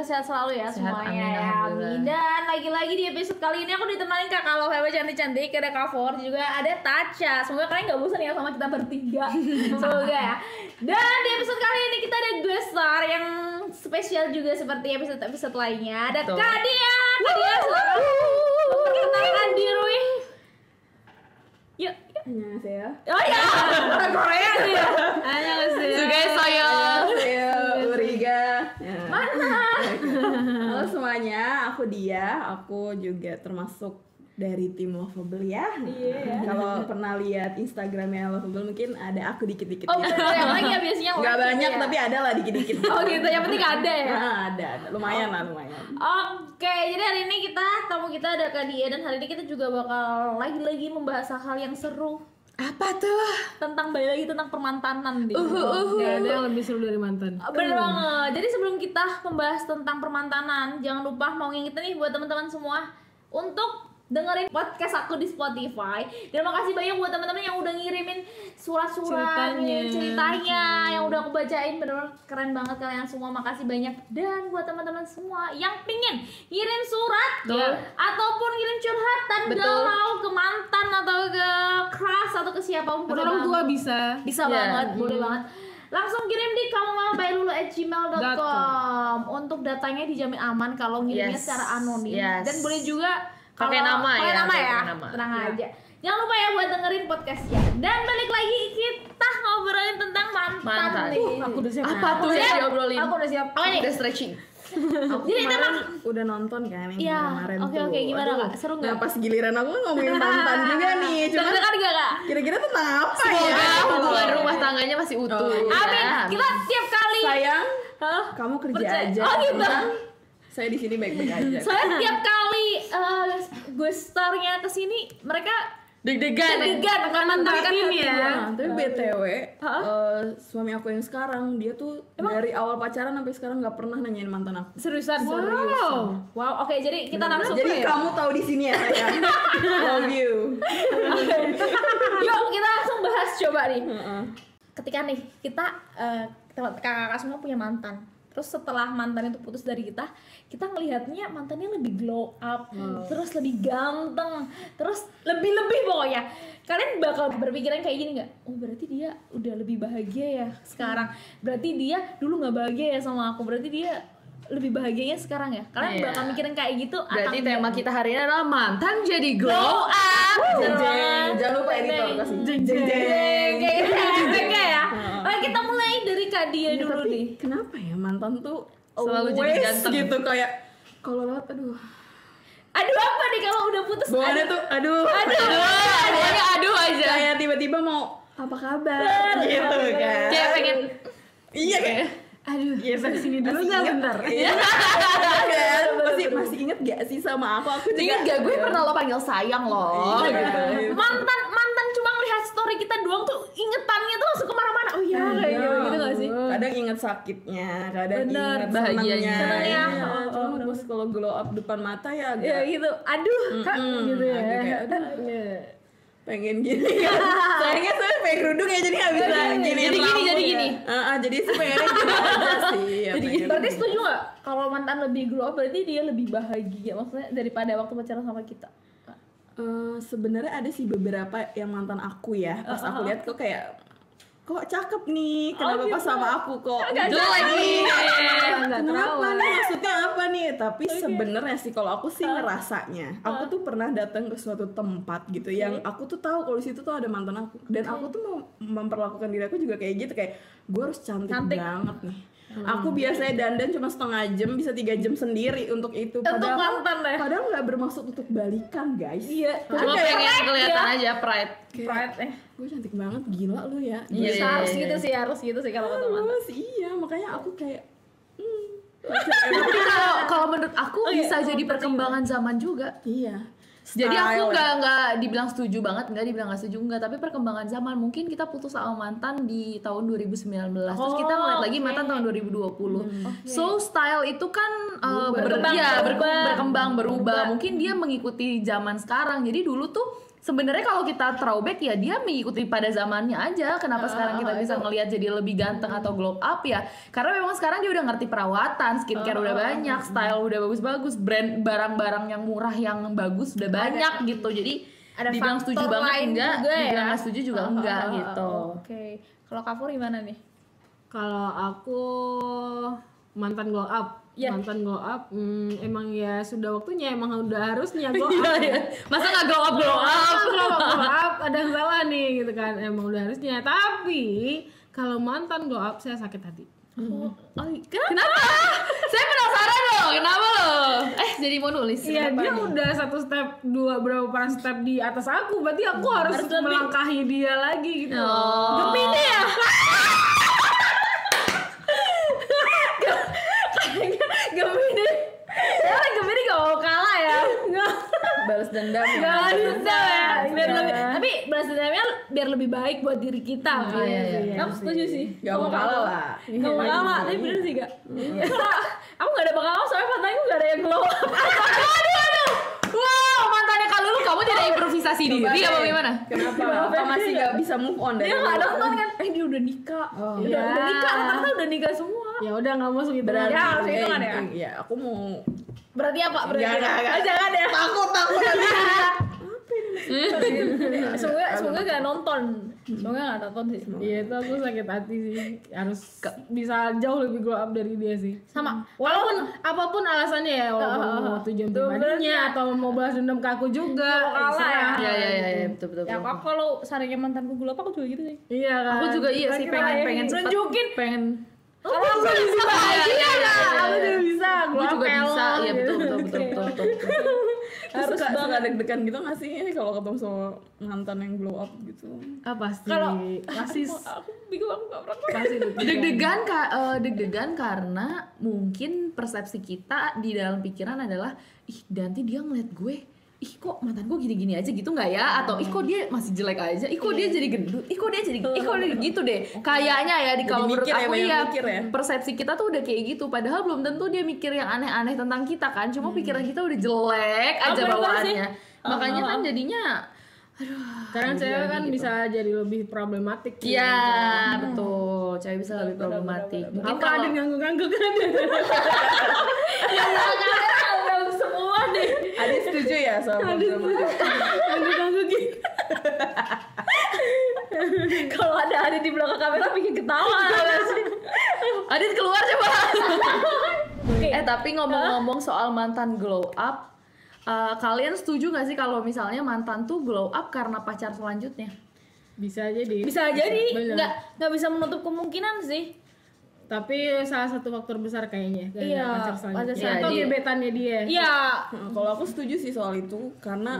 sehat selalu ya Sehat, semuanya amin, ya. Amin. Dan lagi-lagi di episode kali ini aku ditemani Kakak Love cantik-cantik, ada Kak For, juga ada Tacha. Semoga kalian gak bosan ya sama kita bertiga. Semoga ya. Dan di episode kali ini kita ada guest star yang spesial juga seperti episode-episode lainnya. Ada Betul. Kak Dia. Kak Dia, silakan memperkenalkan diri. Yuk. 안녕하세요. Oh ya, orang Korea nih ya. 안녕하세요. 수고했어요. 안녕하세요. Uriga. Ya. Mana? Halo semuanya, aku Dia. Aku juga termasuk dari tim Lovable ya. Iya. Kalau pernah lihat Instagramnya Lovable mungkin ada aku dikit-dikit. Oh, ya. bener yang lagi ya biasanya. Nggak like banyak ya. tapi ada lah dikit-dikit. Oh gitu, yang penting ada ya. Nah, ada. Lumayan lah, lumayan. Oke, jadi hari ini tamu kita ada Kak Dia, dan hari ini kita juga bakal lagi-lagi membahas hal yang seru Apa tuh? tentang balik lagi tentang permantanan deh. Gak ada yang lebih seru dari mantan. Bener banget. Jadi sebelum kita membahas tentang permantanan, jangan lupa mau ngingetin nih buat teman-teman semua untuk dengerin podcast aku di Spotify. Dan makasih banyak buat teman-teman yang udah ngirimin surat-surat ceritanya yang udah aku bacain, bener-bener keren banget kalian semua. Makasih banyak. Dan buat teman-teman semua yang pingin ngirim surat ataupun ngirim curhatan galau ke mantan atau ke crush atau ke siapapun, Atau orang tua bisa. bisa banget, boleh banget. Langsung kirim di kamumalbailulu@gmail.com. Untuk datanya dijamin aman kalau ngirimnya secara anonim. Dan boleh juga Pakai nama ya, ya. pakai nama. Tenang aja. Jangan lupa ya buat dengerin podcastnya. Dan balik lagi kita ngobrolin tentang mantan nih. Aku udah siap. Apa tuh yang diobrolin? Aku udah siap. Oh, udah stretching. Aku Jadi kemarin emang- udah nonton kan yang Iya, kemarin oke, tuh. oke, gimana, Aduh. Kak? Seru nggak? Nah pas giliran aku ngomongin mantan juga nih. Cuma Deg-degan gak, Kak? kira-kira tentang apa ya? Semoga hubungan rumah tangganya masih utuh. Amin. Kita tiap kali Sayang, Hah? kamu kerja Percaya. aja. Oh, gitu. Tenang. Saya di sini baik-baik aja. Soalnya tiap kali guest star-nya kesini mereka Deg-degan. karena mantan ya. Nah, tapi BTW, suami aku yang sekarang dia tuh dari awal pacaran sampai sekarang nggak pernah nanyain mantan aku. seriusan. Wow, oke, jadi kita langsung Jadi kamu tahu di sini ya sayang. Love you. Yuk kita langsung bahas coba nih. Ketika nih kita kakak-kakak semua punya mantan. Terus setelah mantan itu putus dari kita ngelihatnya mantannya lebih glow up, terus lebih ganteng, terus lebih pokoknya. Kalian bakal berpikiran kayak gini nggak? Oh berarti dia udah lebih bahagia ya sekarang. Berarti dia dulu nggak bahagia ya sama aku. Berarti dia lebih bahagianya sekarang ya. Kalian bakal mikirin kayak gitu. Berarti atau tema enggak? kita hari ini adalah mantan jadi glow up. Jeng jeng. Jangan lupa editor kasih. Jeng jeng. Kayak gitu efeknya ya. Oke, kita mulai dari Kak Dia dulu Tapi nih. kenapa ya mantan tuh Selalu jadi always ganteng. gitu kayak kalau lewat aduh. Aduh apa nih kalau udah putus? Bawaannya tuh aduh. Pokoknya aduh aja. Kayak tiba-tiba mau apa kabar gitu kan. Kayak pengen Iya kayak Aduh, gitu. sini dulu Masih nggak inget? bentar. Iya kan? Masih inget gak sih sama aku? Aku juga ingat gak gue pernah lo panggil sayang loh. Iya. Mantan cuma ngelihat story kita doang tuh ingetannya tuh langsung kemana-mana. Oh iya, kayak gitu gak sih? Kadang inget sakitnya, kadang Bener, inget bahagianya. senangnya. Senangnya. Cuma pas kalau glow up depan mata ya agak Ya gitu. Aduh, Kak, gitu ya. agak kayak, aduh, pengen gini kan. Sayangnya saya pengen kerudung ya jadi gak bisa gini. Jadi gini. Jadi sih pengennya gini aja sih. Ya, pengen Berarti gini. setuju gak? Kalau mantan lebih glow up berarti dia lebih bahagia, maksudnya daripada waktu pacaran sama kita. Sebenarnya ada sih beberapa yang mantan aku ya. Pas aku lihat kok kayak kok cakep nih, kenapa pas sama aku kok Jelek nih. kenapa nih, maksudnya apa nih? Tapi sebenarnya sih kalau aku sih ngerasanya, aku tuh pernah datang ke suatu tempat gitu yang aku tuh tahu kalau di situ tuh ada mantan aku, dan aku tuh mau memperlakukan diri aku juga kayak gitu, kayak gue harus cantik banget nih. Aku biasanya dandan cuma setengah jam, bisa 3 jam sendiri untuk itu. Padahal mantan ya? Padahal nggak bermaksud untuk balikan guys. Iya. Cuma pengen kelihatan aja pride. Pride Gue cantik banget, gila lu ya. Iya. harus gitu sih kalau kata mantan. Terus iya, makanya aku kayak Tapi kalau menurut aku bisa jadi perkembangan zaman juga. iya. Jadi aku Style. nggak dibilang setuju banget, nggak dibilang nggak setuju nggak, tapi perkembangan zaman mungkin kita putus sama mantan di tahun 2019, terus kita ngeliat lagi mantan tahun 2020. So style itu kan berkembang, berubah. Mungkin dia mengikuti zaman sekarang. Jadi dulu tuh sebenarnya kalau kita throwback ya dia mengikuti pada zamannya aja. Kenapa sekarang kita bisa ngelihat jadi lebih ganteng atau glow up ya? Karena memang sekarang dia udah ngerti perawatan, skincare udah banyak, style udah bagus-bagus, brand barang-barang yang murah yang bagus udah banyak gitu. Jadi Ada dibilang faktor setuju banget lain enggak, juga ya? dibilang nggak setuju juga enggak gitu. Oke. Kalau Kak Fur gimana nih? Kalau aku mantan glow up, Iya. mantan glow up, emang ya sudah waktunya, emang udah harusnya glow up. Masa nggak glow up Glow up, ada yang salah nih gitu kan, emang udah harusnya. Tapi kalau mantan glow up saya sakit hati. Kenapa? Saya penasaran loh, kenapa loh? Jadi mau nulis. Iya, dia udah satu step, berapa step di atas aku, berarti aku harus melangkahi dia lagi gitu. Gemini ya? Gemini. Ya Gemini gak mau kalah ya. Balas dendam ya. Gak bisa ya. Biar Iya. lebih, tapi balas dendamnya biar lebih baik buat diri kita. iya. Kamu setuju sih? Gak mau kalah lah. Gak mau kalah, tapi bener sih gak? Aku gak ada bakal soalnya matanya gak ada yang glow up. Aduh. Wow, mantannya Kak Lulu, kamu tidak improvisasi diri apa gimana? Kenapa? Apa masih gak bisa move on dari Dia gak glow up? nonton kan? Dia udah nikah. iya. Udah nikah, rata-rata udah nikah semua. Ya udah nggak masuk itu. Berarti Ya, harus hitungan ya? Iya, aku mau Berarti apa? Berarti Jangan, jangan ya. takut Semoga gak nonton. Semoga gak nonton sih. Iya, itu aku sakit hati sih. Harus bisa jauh lebih glow up dari dia sih. Sama. Walaupun apapun alasannya ya, walaupun mau tujuan pribadinya atau mau balas dendam ke aku juga, Kalah terserah. Iya, betul. Ya aku kalau sarannya mantanku gelap aku juga gitu sih. Iya kan. Aku juga iya sih pengen cepet, Nunjukin. pengen Kalau aku bisa bahagia lah. Aku juga bisa. Gue glow up juga bisa, elok iya gitu. betul. harus suka deg-degan gitu nggak sih ini kalau ketemu sama mantan yang glow up gitu. Ah, pasti. Kalau- pasti Aku bingung aku gak pernah. pasti Deg-degan karena mungkin persepsi kita di dalam pikiran adalah nanti dia ngeliat gue, kok mantan gue gini-gini aja gitu nggak ya? Atau kok dia masih jelek aja, kok dia jadi gendut, kok dia gitu deh. Kayaknya ya kalau menurut mikir ya, aku banyak ya mikir ya. persepsi kita tuh udah kayak gitu. Padahal belum tentu dia mikir yang aneh-aneh tentang kita kan. Cuma pikiran kita udah jelek aja Bener bawaannya. sih. Makanya kan jadinya sekarang cewek kan bisa jadi lebih problematik. iya betul. Cewek bisa lebih problematik. Mungkin Apa kalau ada ngangguk-ngangguk kan? Yang semua deh. Adit setuju ya sama Ngangguk-ngangguk gitu. Kalau ada Adit di belakang kamera bikin ketawa. Adit keluar coba. Oke. Tapi ngomong-ngomong soal mantan glow up, kalian setuju gak sih kalau misalnya mantan tuh glow up karena pacar selanjutnya? Bisa jadi. Bisa jadi Bener. nggak bisa menutup kemungkinan sih. Tapi salah satu faktor besar kayaknya gara-gara Iya, pacar pacar selanjutnya. selanjutnya. Atau Iya, gebetannya dia. Iya. Kalau aku setuju sih soal itu karena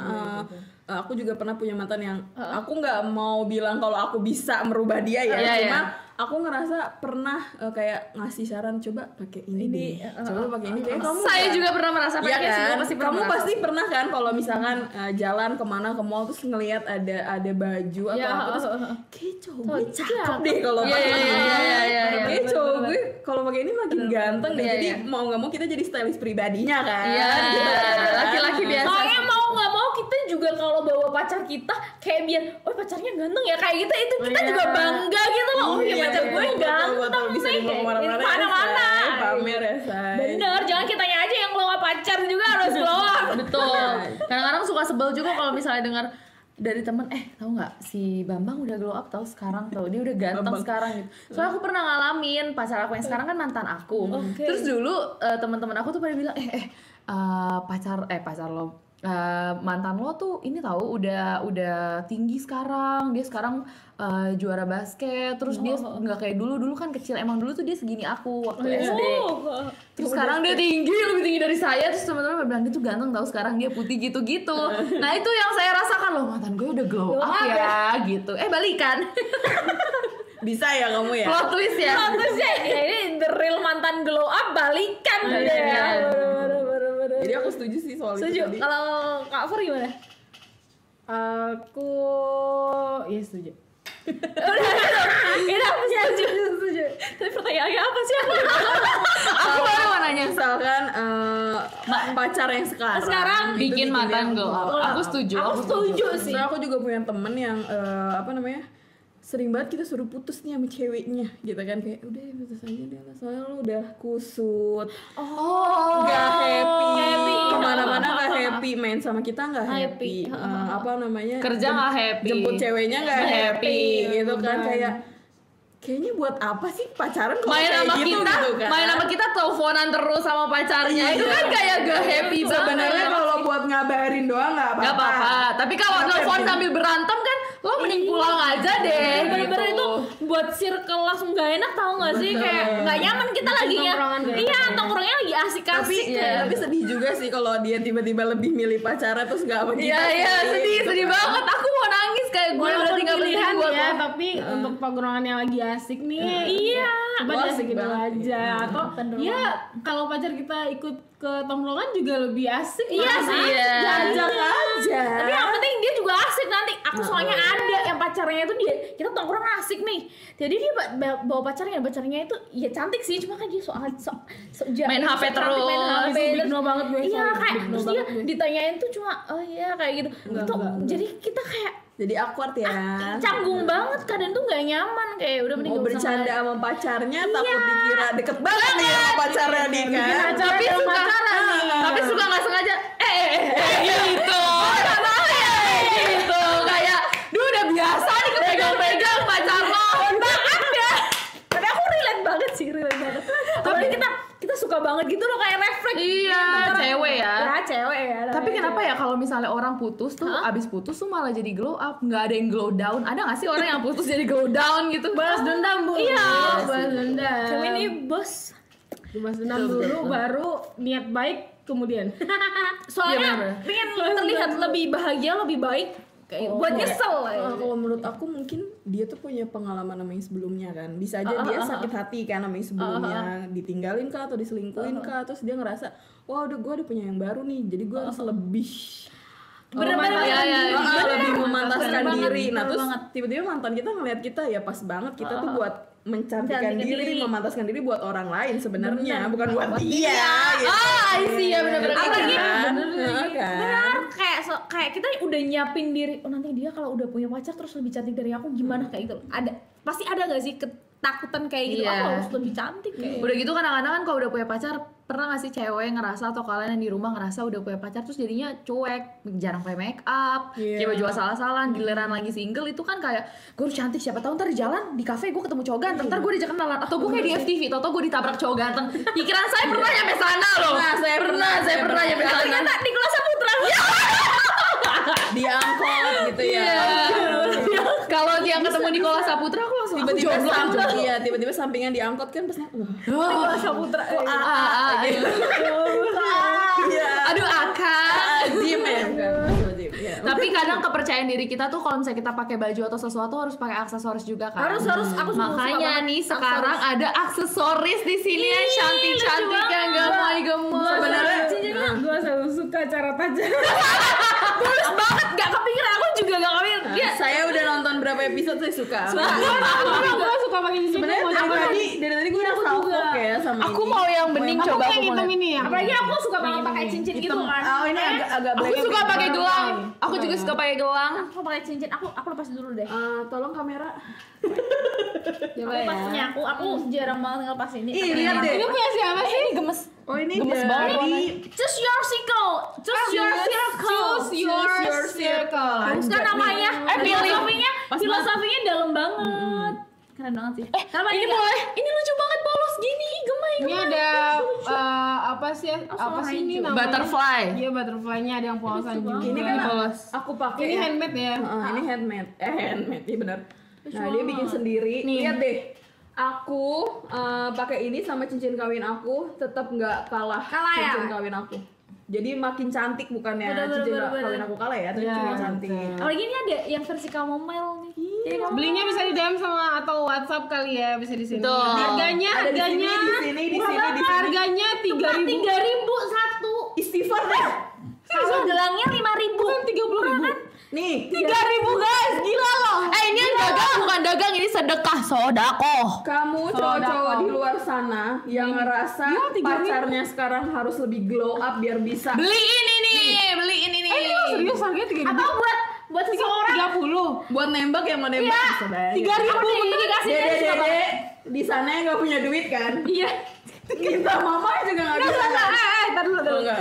aku juga pernah punya mantan yang aku nggak mau bilang kalau aku bisa merubah dia ya, Iya, cuma iya. aku ngerasa pernah kayak ngasih saran coba pakai ini deh, coba pakai ini deh. Kamu Saya nggak- juga pernah merasakan Iya kayak kan? semua pasti Kamu pernah. pasti pernah kan kalau misalkan jalan kemana ke mall terus ngelihat ada baju atau Iya, apa terus kayak cowok gue cakep deh kalau Iya, pakai iya, ini. iya, iya, iya. Kayak cowok gue kalau pakai ini makin ganteng deh. Iya, Jadi iya. mau nggak mau kita jadi stylist pribadinya kan. Iya, Gitu kan? laki-laki biasa. Soalnya mau nggak mau kita juga kalau bawa pacar kita kayak biar, oh pacarnya ganteng ya kayak gitu itu kita Iya. juga bangga gitu loh. Oh ya pacar gue ganteng bisa nih. dibawa kemana-mana ya, Mana-mana. Say. Pamer ya say. Bener, jangan kitanya aja yang bawa pacar juga harus bawa. Betul. Kadang-kadang suka sebel juga kalau misalnya dengar dari temen, tahu nggak si Bambang udah glow up tahu sekarang tuh dia udah ganteng sekarang gitu. Soalnya aku pernah ngalamin pacar aku yang sekarang kan mantan aku. Oke. Terus dulu teman-teman aku tuh pada bilang pacar lo mantan lo tuh ini tahu udah tinggi sekarang, dia sekarang juara basket, terus dia nggak kayak dulu kan kecil, emang dulu tuh dia segini aku waktu SD. Terus sekarang dia tinggi, lebih tinggi dari saya. Terus teman-teman bilang dia tuh ganteng tahu sekarang dia putih gitu-gitu. Nah itu yang saya rasakan loh, mantan gue udah glow up ya gitu. Balikan. Bisa ya kamu ya. Plot twist ya. Terus ya ini the real mantan glow up balikan gitu ya. Bener. Jadi aku setuju sih soal itu Setuju. tadi. Kalau Kak Fur gimana? Aku ya setuju. Udah setuju. Tapi pertanyaannya apa sih? Aku baru mau nanya. Misalkan pacar yang sekarang Bikin mantan glow up. Aku setuju. Aku setuju sih. Soalnya aku juga punya temen yang sering banget kita suruh putus nih sama ceweknya gitu kan, kayak udah putus aja deh lah soalnya lu udah kusut, nggak happy, kemana-mana nggak happy, main sama kita nggak happy, Kerja nggak happy, jemput ceweknya nggak happy gitu kan, kayaknya buat apa sih pacaran kalau main kayak sama gitu, kita, gitu kan? main sama kita teleponan terus sama pacarnya, itu kan kayak gak happy banget. Sebenarnya kalau buat ngabarin doang nggak Gak apa-apa, tapi kalau telepon sambil berantem kan lo mending pulang aja deh. Bener-bener itu buat circle langsung gak enak, tau gak sih? Kayak gak nyaman kita lagi ya. Iya, tongkrongnya lagi asik-asik. Tapi sedih juga sih kalau dia tiba-tiba lebih milih pacarnya terus gak sama kita. Iya, sedih banget. Aku mau nangis kayak gue berarti gak pilihan buat ya, lo. tapi untuk tongkrongan yang lagi asik nih, Iya. coba Wah, diasikin asik dulu banget. aja. Atau ya kalau pacar kita ikut ke tongkrongan juga lebih asik. Iya sih. Ajak aja. Tapi yang penting dia juga asik nanti. Aku soalnya ada yang pacarnya itu dia, kita tongkrong asik nih. Jadi dia bawa pacarnya itu ya cantik sih, cuma kan dia Main HP terus. main HP Big no banget gue. Iya sorry, kayak big no terus dia banget gue. ditanyain tuh cuma oh iya kayak gitu. Jadi kita kayak Jadi awkward ya. canggung banget, kadang tuh nggak nyaman, kayak udah mending Mau nggak usah bercanda sama pacarnya takut dikira deket banget nih sama pacarnya dia kan. Tapi suka nggak sengaja gitu. Gitu kayak udah biasa nih kepegang-pegang pacar lo. maaf ya. Tapi aku relate banget sih, Tapi kita suka banget gitu loh, kayak refleks. Iya, cewek ya. Ya cewek ya. Tapi kenapa ya kalau misalnya orang putus tuh abis putus tuh malah jadi glow up, nggak ada yang glow down? Ada nggak sih orang yang putus jadi glow down gitu? Balas dendam, Bu. Iya. Balas dendam. Kami ini bos. Balas dendam dulu, baru niat baik kemudian. Soalnya pengen terlihat lebih bahagia, lebih baik. Kayak buat nyesel lah. Kalau menurut aku mungkin dia tuh punya pengalaman sama yang sebelumnya kan. Bisa aja dia sakit hati kan sama yang sebelumnya, ditinggalin kah atau diselingkuhin kah, terus dia ngerasa wah gue udah punya yang baru nih, jadi gue harus lebih lebih memantaskan diri. Nah terus tiba-tiba mantan kita ngeliat kita ya pas banget kita tuh buat mencantikkan diri, memantaskan diri buat orang lain sebenarnya, bukan buat dia. Gitu. I see ya benar-benar. Apalagi Kan? benar kayak kita udah nyiapin diri, oh nanti dia kalau udah punya pacar terus lebih cantik dari aku gimana, kayak gitu. Pasti ada gak sih ketakutan kayak gitu, aku harus lebih cantik kayak. Udah gitu kadang-kadang kan kalau udah punya pacar, pernah gak sih cewek ngerasa atau kalian yang di rumah ngerasa udah punya pacar terus jadinya cuek, jarang pakai make up, kayak baju asal-asalan, giliran lagi single itu kan kayak gue harus cantik, siapa tahu ntar di jalan di kafe gue ketemu cowok ganteng, ntar gue diajak kenalan, atau gue kayak di FTV, tau gue ditabrak cowok ganteng. Pikiran saya pernah nyampe sana loh. Saya pernah nyampe sana. Ternyata Nicholas Saputra. Diangkut gitu ya. Kalau dia ketemu di Nicholas Saputra aku langsung tiba-tiba sampingan diangkut kan pasti Nicholas Saputra. Aduh akak. Dim ya kan. Tapi kadang kepercayaan diri kita tuh kalau misalnya kita pakai baju atau sesuatu harus pakai aksesoris juga kan. Harus aku makanya nih sekarang ada aksesoris di sini yang cantik-cantik yang gemoy-gemoy. Sebenarnya Gue selalu suka cara tajam. Tulus banget, gak kepikiran, aku juga gak kepikiran. Dia saya udah nonton berapa episode, saya suka. Gue suka pakai cincin. Sebenarnya dari tadi gue udah salfok ya sama Aku ini. mau yang bening, coba Aku aku yang mau. hitam ini ya. apalagi aku suka banget pakai cincin gitu kan. Oh ini agak Aku black. suka pakai gelang. Aku juga suka pakai gelang. Aku pakai cincin, aku lepas dulu deh. Tolong kamera. Aku lepas punya aku jarang banget ngelepas ini. Ih lihat deh. Ini punya siapa sih? Ini gemes. Oh ini Gemes dari banget Choose your circle. Choose your circle. Choose your circle. Bagus kan namanya? pilih. Filosofinya dalam banget. Keren banget sih. Kenapa Ini boleh. Ini lucu banget polos gini. Gemoy. Ini ada apa sih ini namanya? Butterfly. Iya butterfly-nya ada yang polosan juga. Ini kan polos. aku pakai. Ini handmade ya. Ini handmade. Handmade, iya benar. Nah, dia bikin sendiri. Lihat deh. Aku pakai ini sama cincin kawin aku tetap nggak kalah cincin kawin aku. Jadi makin cantik bukannya cincin kawin aku kalah ya, tapi cuma cantik. Apalagi ini ada yang versi chamomile nih. Jadi kamu Belinya bisa di DM sama atau WhatsApp kali ya, bisa di sini. Betul. Harganya Ada di sini. harganya 3.000. 3.000 satu. Istighfar deh. Kalau gelangnya 5.000. Kan 30.000. Nih, 3.000 guys, gila loh. Ini yang gagal bukan sedekah sodakoh. Kamu cowok-cowok di luar sana yang ngerasa pacarnya sekarang harus lebih glow up biar bisa Beliin ini nih. Serius harganya 3.000? Atau buat seseorang 30. buat nembak yang mau nembak bisa bayar. 3.000 bener dikasih Dede di sana yang nggak punya duit kan? Iya. Kita mama juga nggak bisa. Entar dulu. Enggak.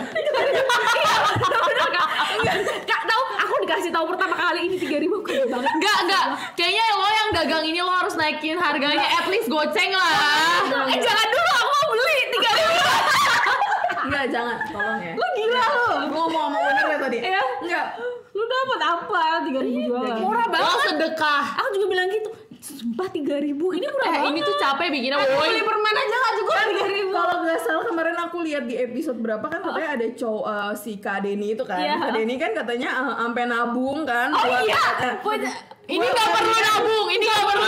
Kak tahu aku dikasih tahu pertama kali ini 3.000 keren banget. Enggak. Kayaknya lo yang dagang ini lo harus naikin harganya, at least goceng lah. Jangan dulu, aku mau beli 3.000. Enggak, jangan, tolong ya. Lu gila lu. Gua mau ngomong bener ya tadi. Iya. Enggak. Lu dapat apa 3.000 jualan? Murah Lo banget. sedekah. Aku juga bilang gitu. Sumpah 3.000 ini murah banget. Ini tuh capek bikinnya, Beli woi. permen aja gak cukup 3.000. Kalau nggak salah kemarin aku lihat di episode berapa kan katanya ada cowok si Kak Denny itu kan. Iya. Kak Denny kan katanya sampai nabung kan buat Ini nggak perlu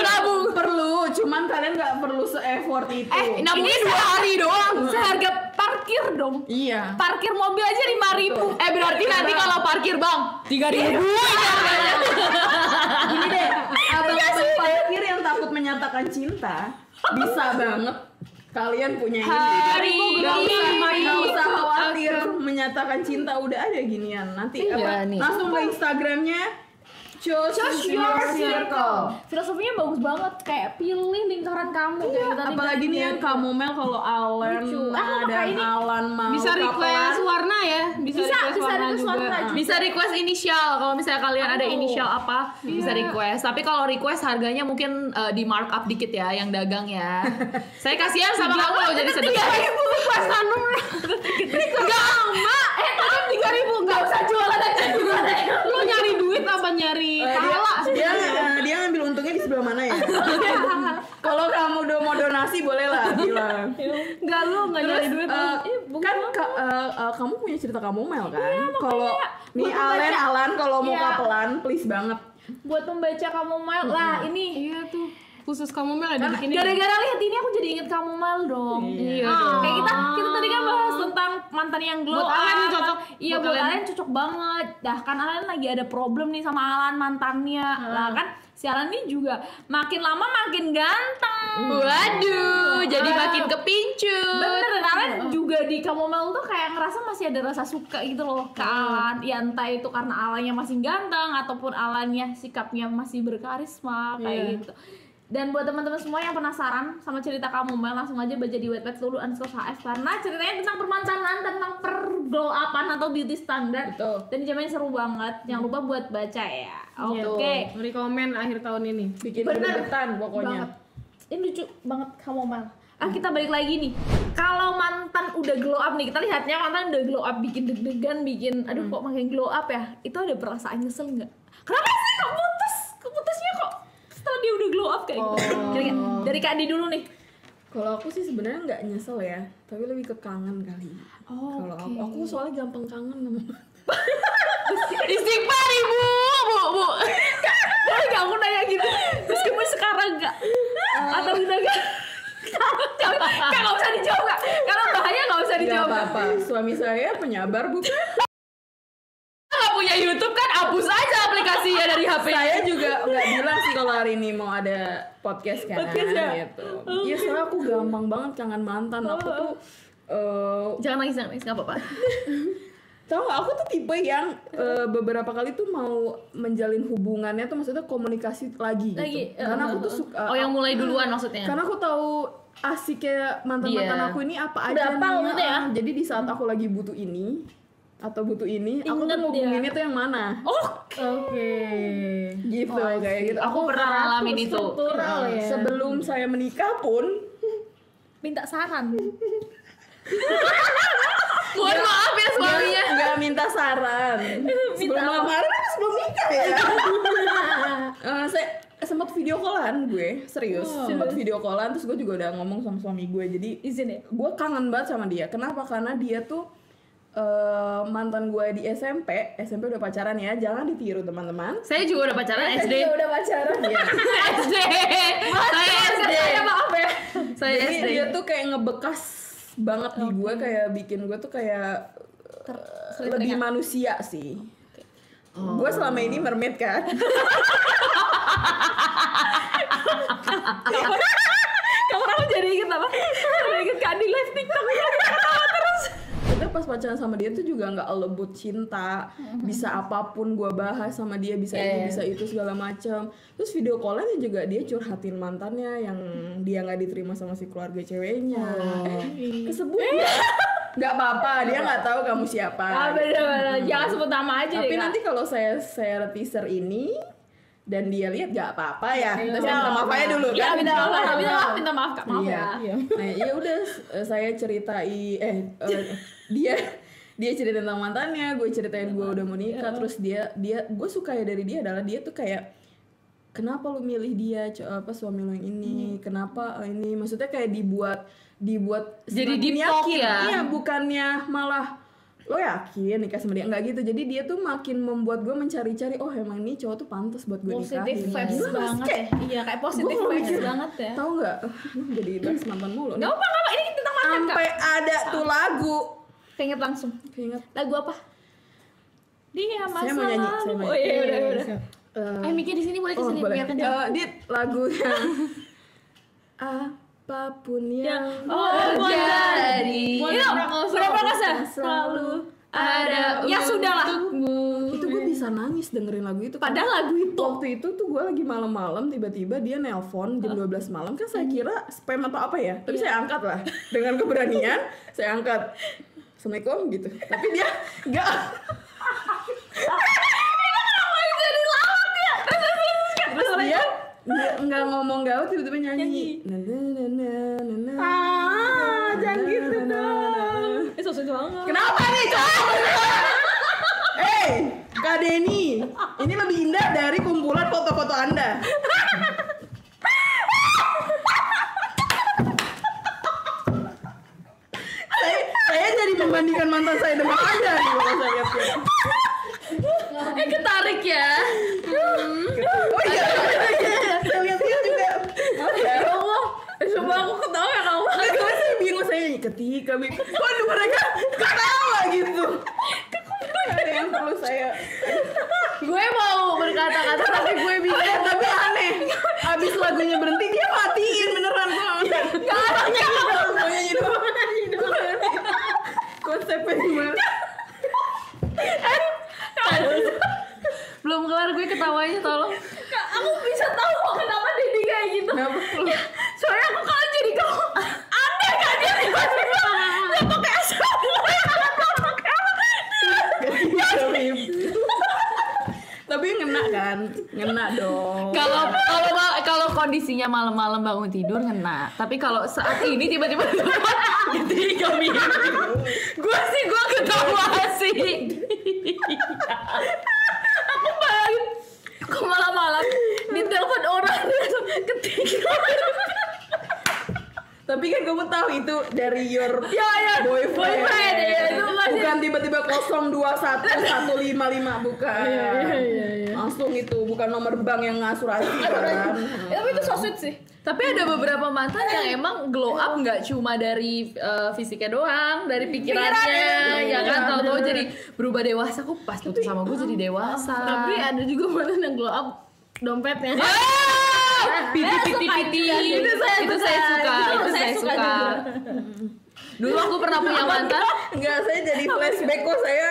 nabung. perlu, cuman kalian nggak perlu se-effort itu. Nabungnya 2 hari doang. Seharga parkir dong. Iya. Parkir mobil aja 5.000. Berarti nanti kalau parkir bang 3.000 harganya. Gini deh, abang-abang parkir yang takut menyatakan cinta bisa banget kalian punya ini. Nggak usah khawatir menyatakan cinta, udah ada ginian. Nanti Iya, nih. langsung ke Instagramnya Choose Your Circle. Filosofinya bagus banget, kayak pilih lingkaran kamu kayak tadi. Apalagi nih yang kamu Mel kalau Alan Lucu. Aku dan pakai ini. Alan mau Bisa request warna ya? Bisa request warna request juga. warna juga. Bisa request inisial kalau misalnya kalian ada inisial apa bisa request. Tapi kalau request harganya mungkin di markup dikit ya yang dagang ya. Saya kasihan sama kamu loh jadi sedekah. 3.000 pas tanam. Enggak, Mak. Tapi 3.000 enggak usah jualan aja juga deh. Lu nyari duit apa nyari dia ngambil untungnya di sebelah mana ya? Kalau kamu udah mau donasi boleh lah bilang. Enggak, lu enggak nyari duit. Kan kamu punya cerita kamu Mel kan? Kalau nih Alan kalau mau Iya. kapelan please banget. Buat membaca kamu mail lah ini. Iya tuh. Khusus kamu Mel ada bikin Gara-gara lihat ini aku jadi inget kamu mal dong. Iya. Kayak kita tadi kan bahas tentang mantan yang glow Buat Alan nih up. cocok. Iya buat Alan cocok banget. Dah kan Alan lagi ada problem nih sama Alan mantannya. Lah kan si Alan ini juga makin lama makin ganteng. Waduh, jadi makin kepincut. Bener, dan Alan juga di kamu mal tuh kayak ngerasa masih ada rasa suka gitu loh ke Alan. Ya entah itu karena Alannya masih ganteng ataupun Alannya sikapnya masih berkarisma kayak gitu. Dan buat teman-teman semua yang penasaran sama cerita kamu Mel, langsung aja baca di Wattpad _HF karena ceritanya tentang permantanan, tentang glow upan atau beauty standard. Betul. Dan jamannya seru banget. Jangan lupa buat baca ya. Oke. rekomen akhir tahun ini. Bikin Bener. gregetan pokoknya. Banget. Ini lucu banget kamu Mel. Kita balik lagi nih. Kalau mantan udah glow up nih, kita lihatnya mantan udah glow up, bikin deg-degan, bikin aduh kok makin glow up ya. Itu ada perasaan nyesel nggak? Kenapa sih kok putus? Keputusnya kok setelah dia udah glow up kayak gitu. Dari Kak Adi dulu nih. Kalau aku sih sebenarnya nggak nyesel ya, tapi lebih ke kangen kali. Kalau aku soalnya gampang kangen sama Istighfar ibu, bu. Boleh gak aku nanya gitu? Meskipun sekarang gak atau udah gak? Kak gak usah dijawab Kak. Karena bahaya gak usah Gak dijawab. apa-apa. Suami saya penyabar bukan? Nggak punya YouTube kan hapus aja aplikasinya dari HP. Saya juga nggak bilang sih kalau hari ini mau ada podcast kan. Podcast ya? Gitu. Iya soalnya aku gampang banget kangen mantan. Aku tuh Jangan nangis, nggak apa-apa. tahu nggak, aku tuh tipe yang beberapa kali tuh mau menjalin hubungannya tuh maksudnya komunikasi lagi gitu. Karena aku tuh suka. Oh yang mulai duluan maksudnya. Karena aku tahu asiknya mantan-mantan Iya. aku ini apa aja Berapa gitu ya? Jadi di saat aku lagi butuh ini atau butuh ini, aku tuh Inget ngubunginnya tuh yang mana? Oke. Gitu kayak gitu. Aku pernah ngalamin itu. Struktural ya. Sebelum saya menikah pun Minta saran. Mohon maaf ya suaminya. nggak minta saran. Sebelum lamaran apa sebelum nikah ya? Saya sempat video callan gue, serius. Sempat video callan terus gue juga udah ngomong sama suami gue. Jadi Izin ya. gue kangen banget sama dia. Kenapa? Karena dia tuh mantan gue di SMP udah pacaran ya. Jangan ditiru teman-teman. Saya juga udah pacaran SD. Dia udah pacaran. Iya. SD. Saya SD. Saya maaf ya. Saya Jadi SD. dia tuh kayak ngebekas banget di gue, kayak bikin gue tuh kayak lebih manusia sih. Gue selama ini mermaid kan. Kamu jadi inget apa? Jadi inget Kak di live TikTok terus. Kita pas pacaran sama dia tuh juga nggak lebut cinta, bisa apapun gua bahas sama dia, bisa ini bisa itu segala macam. Terus video call-nya juga dia curhatin mantannya yang dia nggak diterima sama si keluarga ceweknya. Kesebut nggak apa-apa, dia nggak tahu kamu siapa. Bener-bener, jangan sebut nama aja Tapi deh, Kak. nanti kalau saya share teaser ini dan dia lihat nggak apa-apa ya, kita minta maaf aja dulu Ya, kan. minta maaf Kak, maaf Iya. ya. Nah, ya udah saya ceritai dia cerita tentang mantannya, gue ceritain gue udah mau nikah, terus dia gue suka ya dari dia adalah dia tuh kayak kenapa lu milih dia suami lu yang ini, kenapa ini, maksudnya kayak dibuat Jadi semakin deep talk yakin. ya? Iya, bukannya malah lo yakin nikah sama dia, nggak gitu. Jadi dia tuh makin membuat gue mencari-cari, oh emang ini cowok tuh pantas buat gue nikahin. Positive vibes banget ya. Iya, kayak positive Gua vibes mikir, banget ya. tahu nggak jadi bahas mantan mulu nih. Gak apa-apa, ini tentang mantan Kak. Sampai ada tuh lagu. Keinget langsung. Keinget. Lagu apa? Dia masa Saya mau nyanyi, saya lalu. mau Oh iya, udah. Mikir di sini boleh Oh, kesini boleh. biar kencang. Dit, lagunya apapun yang Jadi Prakosa selalu ada. Ya sudahlah. itu gue bisa nangis dengerin lagu itu. Padahal lagu itu. Waktu itu tuh gue lagi malam-malam tiba-tiba dia nelpon jam 12 malam, kan saya kira spam atau apa ya, tapi saya angkat lah dengan keberanian, saya angkat. Assalamualaikum gitu. Tapi dia enggak. Terus dia nggak ngomong gaul, tiba-tiba nyanyi. Jangan gitu dong. Susah banget. Kenapa nih cowok? Kak Denny, ini lebih indah dari kumpulan foto-foto Anda. saya jadi membandingkan mantan saya dengan Anda nih kalau saya lihat. ketarik ya. Oh iya, saya lihat-lihat juga. Ya Allah. Coba aku ketawa ya kamu. Karena saya bingung, saya ketika waduh mereka ketawa gitu. Ada yang perlu saya. Gue mau berkata-kata tapi gue bingung. Tapi aneh, abis lagunya berhenti dia matiin beneran. Gak ada nyanyi doang. Konsepnya gimana? Belum kelar gue ketawanya, tolong. Kak, aku bisa tahu kok kenapa Dedi kayak gitu. Kenapa? Soalnya aku kalau jadi kamu aneh kan dia tiba-tiba nggak pakai asal. Tapi ngena kan? Ngena dong. Kalau kondisinya malam-malam bangun tidur ngena. Tapi kalau saat ini tiba-tiba jadi kami. Gue ketawa sih. Aku bayangin aku malam-malam ditelepon orang ketik. Tapi kan kamu tahu itu dari your Ya, boyfriend, ya, itu masih- bukan tiba-tiba 021155 bukan. Iya. Langsung itu bukan nomor bank yang asuransi kan. Tapi itu so sweet sih. Tapi ada beberapa mantan yang emang glow up nggak cuma dari fisiknya doang, dari pikirannya, ya kan? Tahu-tahu jadi berubah dewasa. Kok pas putus sama gue jadi dewasa. Tapi ada juga mantan yang glow up dompetnya. Piti. Itu saya suka. Dulu aku pernah punya mantan. Enggak, saya jadi flashback kok, saya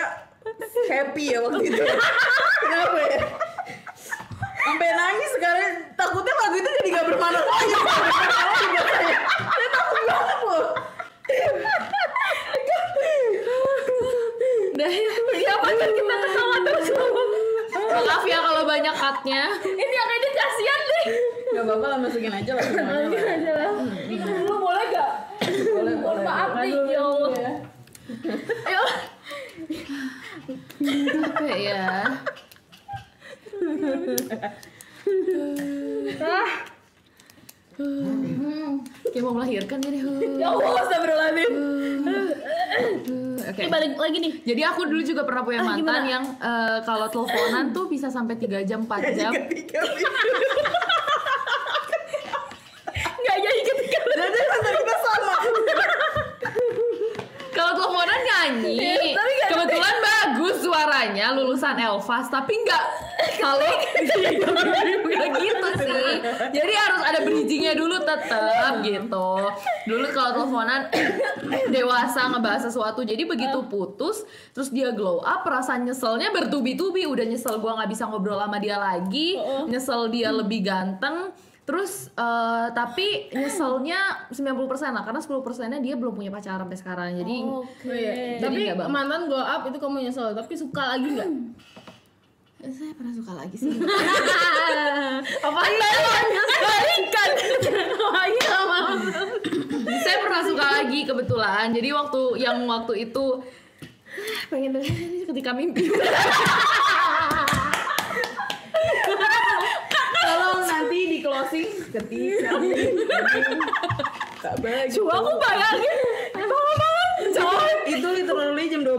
happy ya waktu itu. Kenapa ya? Sampai nangis sekarang, takutnya lagu itu jadi gak bermakna lagi. Saya takut banget loh. Dah ya mantan kita ketawa terus. Maaf ya kalau banyak cutnya. Ini yang edit kasihan deh. Gak apa-apa lah, masukin aja lah semuanya lah. Ini dulu boleh gak? Mohon maaf nih, ya Allah. Ayo. Capek ya. Kayak mau melahirkan jadi. Ya Allah, astagfirullahaladzim. Oke. Ini balik lagi nih. Jadi aku dulu juga pernah punya mantan yang kalau teleponan tuh bisa sampai 3 jam 4 jam. Nggak jadi ketika. Dan kita sama. Kalau teleponan nyanyi, Tapi nggak- kebetulan bagus suaranya lulusan Elfas, tapi nggak kalau nggak gitu sih. Jadi harus ada bridgingnya dulu tetap gitu. Dulu kalau teleponan dewasa ngebahas sesuatu. Jadi begitu putus, terus dia glow up, perasaan nyeselnya bertubi-tubi. Udah nyesel gue nggak bisa ngobrol sama dia lagi, nyesel dia lebih ganteng. Terus tapi nyeselnya 90% lah, karena 10%-nya dia belum punya pacar sampai sekarang. Jadi Tapi nggak bang. mantan glow up itu kamu nyesel, tapi suka lagi nggak? Saya pernah suka lagi sih. Apa balikan? Saya pernah suka lagi kebetulan. Jadi waktu itu pengen dengar ini ketika mimpi. Tolong nanti di closing ketika tak bagi. Coba aku bayangin. Itu literally jam 12.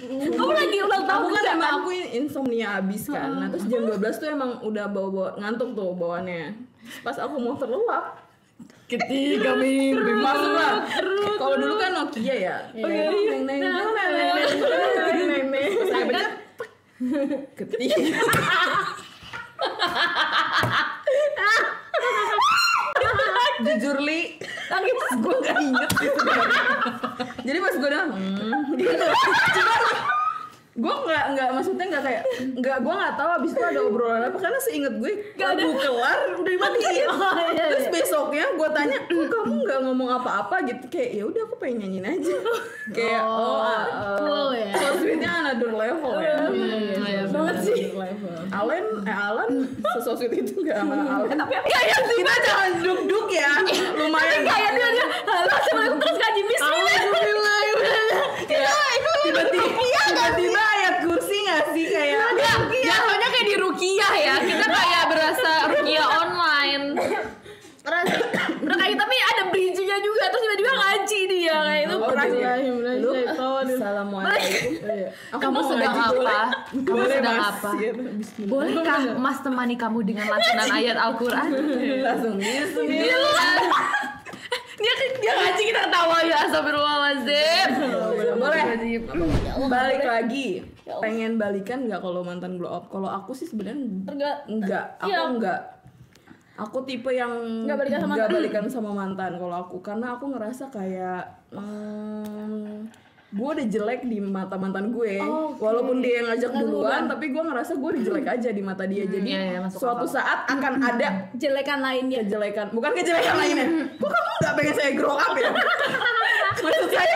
Kamu lagi ulang tahun Aku kan kan? emang aku insomnia abis kan. Nah terus jam 12 tuh emang udah bawa ngantuk tuh bawaannya. Pas aku mau terlelap, Ketika mimpi masuklah. Kalau dulu kan Nokia ya. Neng neng neng neng. Saya pencet. Ketika. Jujur Li, gue gak inget gitu. Jadi pas gue udah gitu. Cuma gue nggak maksudnya nggak kayak gue nggak tahu abis itu ada obrolan apa, karena seinget gue lagu kelar udah dimatiin. Terus besoknya gue tanya, kamu nggak ngomong apa-apa gitu, kayak ya udah aku pengen nyanyiin aja. Kayak Flow ya. so sweetnya another level ya. Banget sih. Alan sesosweet itu nggak sama Alan. Tapi kayak kita jangan duk-duk ya. Lumayan. Kayak dia halo assalamualaikum terus ngaji bismillah. Tiba-tiba ayat kursi nggak sih kayak jatuhnya kayak di Rukiah ya. Kita kayak berasa Rukiah online. Kayak tapi ada bridge-nya juga, terus tiba-tiba ngaji dia kayak itu pernah sih. lu assalamualaikum. Kamu sedang apa? Kamu sedang apa? Bolehkah Mas temani kamu dengan lantunan ayat Al-Quran? Langsung bismillah. Dia ngaji kita ketawa ya, astagfirullahaladzim. Boleh. Balik lagi. Pengen balikan nggak kalau mantan glow up? Kalau aku sih sebenarnya enggak. Aku enggak. Aku tipe yang Nggak balikan sama mantan kalau aku, karena aku ngerasa kayak gue udah jelek di mata mantan gue. Walaupun dia yang ngajak duluan, tapi gue ngerasa gue udah jelek aja di mata dia. Jadi masuk suatu saat akan ada Jelekan lainnya. bukan kejelekan lainnya. Kok kamu nggak pengen saya grow up ya? Maksud saya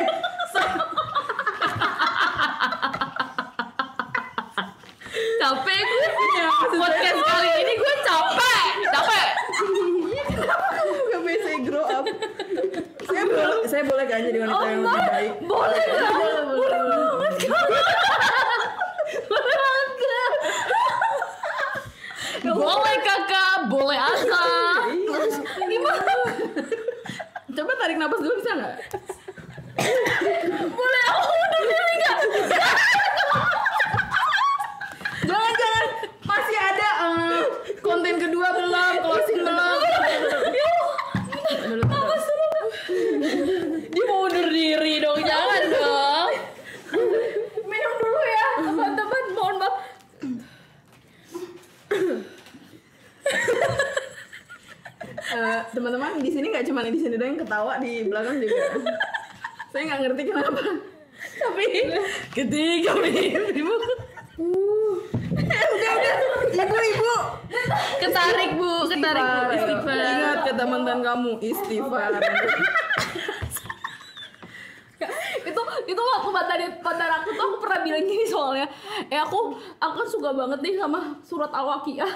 Capek gue. Podcast kali ini gue capek. kamu nggak pengen saya grow up. Saya boleh kan jadi wanita yang lebih baik? Boleh Boleh kakak, boleh aja. Gimana? Coba tarik napas dulu bisa nggak? boleh aku udah pilih nggak? Jangan masih ada konten kedua belum, closing belum. Dia mau undur diri dong, jangan dong. Minum dulu ya teman-teman, mohon maaf. Teman-teman di sini nggak cuma di sini doang yang ketawa, di belakang juga. Saya nggak ngerti kenapa. Tapi Ketika mimpimu ibu ketarik bu, istighfar. Ingat kata mantan kamu, istighfar. itu waktu mantan aku tuh aku pernah bilang gini soalnya aku kan suka banget nih sama surat Al-Waqiah.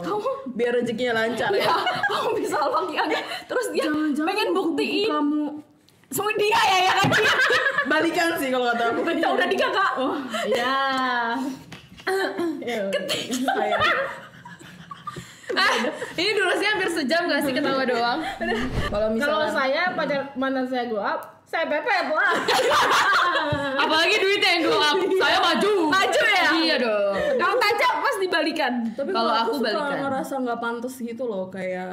Kamu Biar rezekinya lancar ya. kamu bisa Al-Waqiah nggak? Terus dia pengen buktiin kamu semua dia ya kan. balikan sih kalau kata aku. Ya udah nikah kak. Ya. Ini durasinya hampir sejam gak sih ketawa doang? Kalau Kalau misalnya saya mantan saya glow up, saya pepet lah. Apalagi duitnya yang glow up. Saya maju ya? Iya dong. Kalau tajam pas dibalikan. tapi kalau aku suka balikan. ngerasa nggak pantas gitu loh, kayak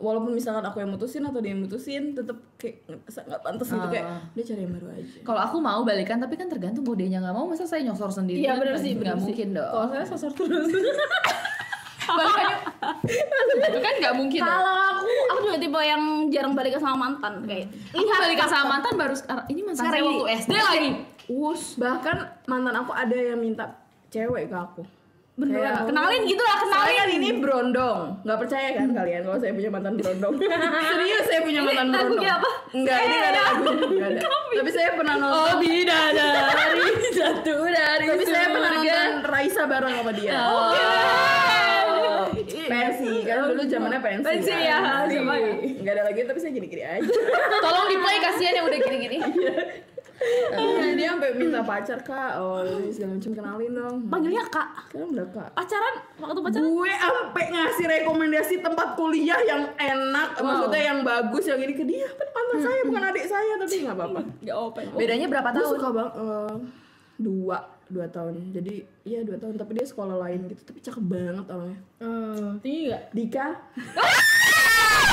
walaupun misalkan aku yang mutusin atau dia yang mutusin, tetep kayak ngerasa nggak pantas gitu, kayak dia cari yang baru aja. Kalau aku mau balikan, tapi kan tergantung mau dia nggak mau, masa saya nyosor sendiri? Iya, kan bener sih, nggak bener sih. mungkin dong. Kalau saya sosor terus. Balikan yuk. nggak mungkin. Kalau aku juga tipe yang jarang balikan sama mantan kayak. Aku balikan sama mantan baru sekarang. Ini mantan saya waktu SD lagi. Bahkan mantan aku ada yang minta cewek ke aku. Beneran. Kenalin gitu lah, Saya kenalin. kan ini berondong, nggak percaya kan kalian kalau saya punya mantan berondong? Serius saya punya mantan berondong. Lagunya apa? Enggak, ini nggak ada lagunya, nggak ada. Tapi saya pernah nonton. Oh bidadari satu dari Tapi saya pernah surga. nonton Raisa bareng sama dia. Pensi kan dulu zamannya pensi. Pensi, ya, sama ya. Nggak ada lagi tapi saya gini-gini aja. Tolong di play, kasihan yang udah gini-gini. Nah, dia sampai minta pacar kak, segala macam kenalin dong. Panggilnya Kak. Sekarang udah kak. Pacaran waktu pacaran. Gue sampai ngasih rekomendasi tempat kuliah yang enak, maksudnya yang bagus yang ini ke dia. Kan mantan saya bukan adik saya tapi nggak apa-apa. Enggak open. Bedanya berapa Gue tahun? suka banget. 2 tahun. Jadi iya 2 tahun tapi dia sekolah lain gitu. Tapi cakep banget orangnya. Tinggi gak? Dika.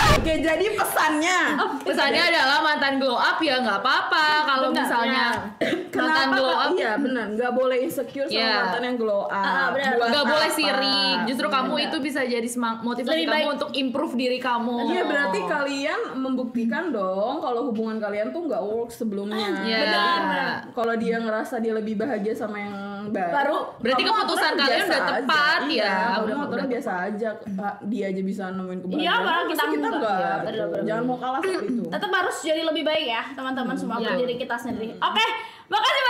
Oke, jadi pesannya. Pesannya adalah mantan glow up ya nggak apa-apa kalau misalnya mantan glow up. Iya benar, nggak boleh insecure sama Iya. mantan yang glow up. benar. Buat Nggak boleh apa? sirik. Justru kamu itu bisa jadi motivasi Lebih kamu baik. untuk improve diri kamu. Iya berarti kalian membuktikan dong kalau hubungan kalian tuh nggak work sebelumnya. Iya. Benar. Kalau dia ngerasa dia lebih bahagia sama yang baru, Berarti kamu keputusan aturnya kalian biasa udah aja. tepat ya. Iya, kamu Udah aturnya biasa aja. Dia aja bisa nemuin kebahagiaan. Iya, malah masa kita kita enggak. enggak. Iya, gitu. bener-bener. Jangan mau kalah soal itu. Tetap harus jadi lebih baik ya teman-teman semua Iya. untuk diri kita sendiri. Oke, makasih